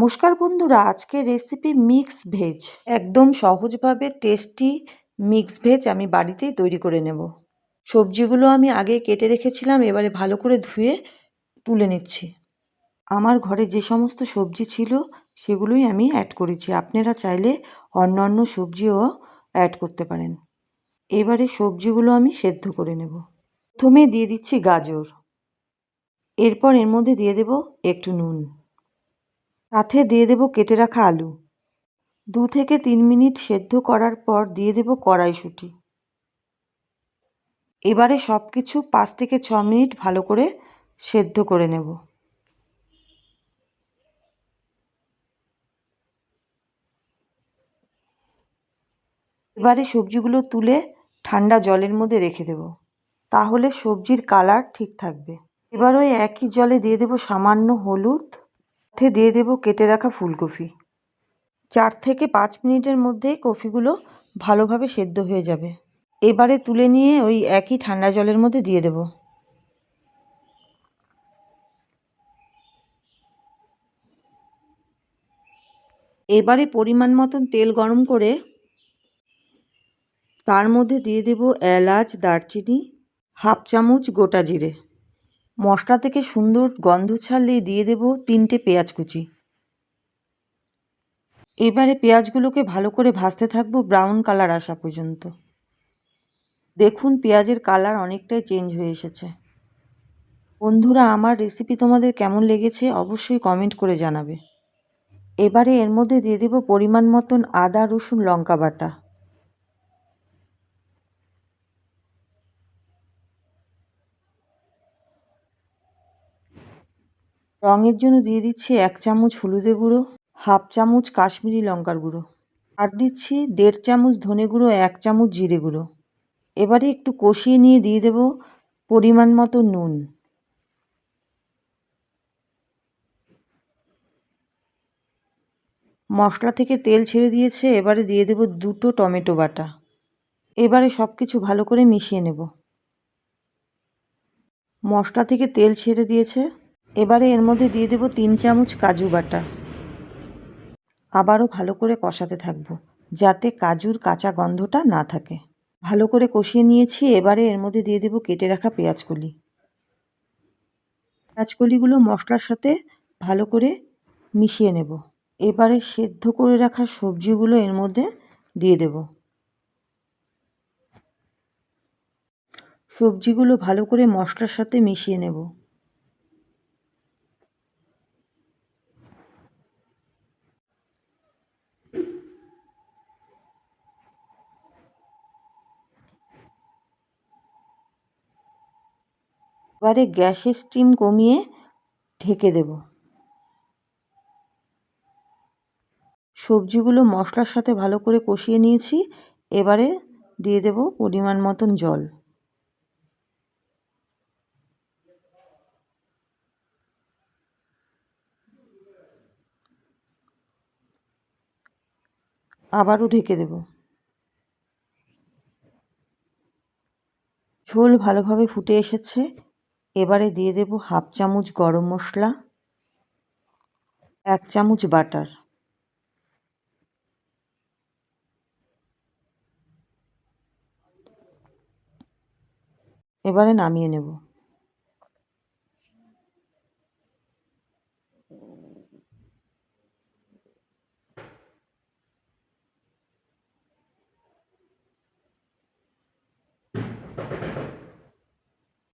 নমস্কার বন্ধুরা, আজকের রেসিপি মিক্স ভেজ। একদম সহজভাবে টেস্টি মিক্স ভেজ আমি বাড়িতেই তৈরি করে নেব। সবজিগুলো আমি আগে কেটে রেখেছিলাম, এবারে ভালো করে ধুয়ে তুলে নিচ্ছি। আমার ঘরে যে সমস্ত সবজি ছিল সেগুলোই আমি অ্যাড করেছি, আপনারা চাইলে অন্যান্য সবজিও অ্যাড করতে পারেন। এবারে সবজিগুলো আমি সেদ্ধ করে নেব। প্রথমে দিয়ে দিচ্ছি গাজর, এরপর এর মধ্যে দিয়ে দেব একটু নুন, সাথে দিয়ে দেব কেটে রাখা আলু। 2 থেকে 3 মিনিট সেদ্ধ করার পর দিয়ে দেব কড়াইশুঁটি। এবারে সব কিছু 5 থেকে 6 মিনিট ভালো করে সেদ্ধ করে নেব। এবারে সবজিগুলো তুলে ঠান্ডা জলের মধ্যে রেখে দেব, তাহলে সবজির কালার ঠিক থাকবে। এবার ওই একই জলে দিয়ে দেব সামান্য হলুদ, সাথে দিয়ে দেব কেটে রাখা ফুলকপি। 4 থেকে 5 মিনিটের মধ্যেই কপিগুলো ভালোভাবে সেদ্ধ হয়ে যাবে। এবারে তুলে নিয়ে ওই একই ঠান্ডা জলের মধ্যে দিয়ে দেব। এবারে পরিমাণ মতন তেল গরম করে তার মধ্যে দিয়ে দেব এলাচ, দারচিনি, হাফ চামচ গোটা জিরে। মশলা থেকে সুন্দর গন্ধ ছাড়লে দিয়ে দেব 3টে পেঁয়াজ কুচি। এবারে পেঁয়াজগুলোকে ভালো করে ভাজতে থাকবো ব্রাউন কালার আসা পর্যন্ত। দেখুন পেঁয়াজের কালার অনেকটাই চেঞ্জ হয়ে এসেছে। বন্ধুরা, আমার রেসিপি তোমাদের কেমন লেগেছে অবশ্যই কমেন্ট করে জানাবে। এবারে এর মধ্যে দিয়ে দেব পরিমাণ মতন আদা, রসুন, লঙ্কা বাটা। রঙের জন্য দিয়ে দিচ্ছি 1 চামচ হলুদের গুঁড়ো, হাফ চামচ কাশ্মীরি লঙ্কার গুঁড়ো, আর দিচ্ছি 1.5 চামচ ধনে গুঁড়ো, 1 চামচ জিরে গুঁড়ো। এবারে একটু কষিয়ে নিয়ে দিয়ে দেব পরিমাণ মতো নুন। মশলা থেকে তেল ছেড়ে দিয়েছে, এবারে দিয়ে দেব 2টো টমেটো বাটা। এবারে সব কিছু ভালো করে মিশিয়ে নেব। মশলা থেকে তেল ছেড়ে দিয়েছে, এবারে এর মধ্যে দিয়ে দেব 3 চামচ কাজু বাটা। আবারও ভালো করে কষাতে থাকবো যাতে কাজুর কাঁচা গন্ধটা না থাকে। ভালো করে কষিয়ে নিয়েছি, এবারে এর মধ্যে দিয়ে দেব কেটে রাখা পেঁয়াজকলি। পেঁয়াজকলিগুলো মশলার সাথে ভালো করে মিশিয়ে নেব। এবারে সেদ্ধ করে রাখা সবজিগুলো এর মধ্যে দিয়ে দেব। সবজিগুলো ভালো করে মশলার সাথে মিশিয়ে নেব। এবারে গ্যাসের স্টিম কমিয়ে ঢেকে দেব। সবজিগুলো মশলার সাথে ভালো করে কষিয়ে নিয়েছি, এবারে দিয়ে দেব পরিমাণ মতন জল। আবারও ঢেকে দেব। ঝোল ভালোভাবে ফুটে এসেছে, এবারে দিয়ে দেব হাফ চামচ গরম মশলা, 1 চামচ বাটার। এবারে নামিয়ে নেব।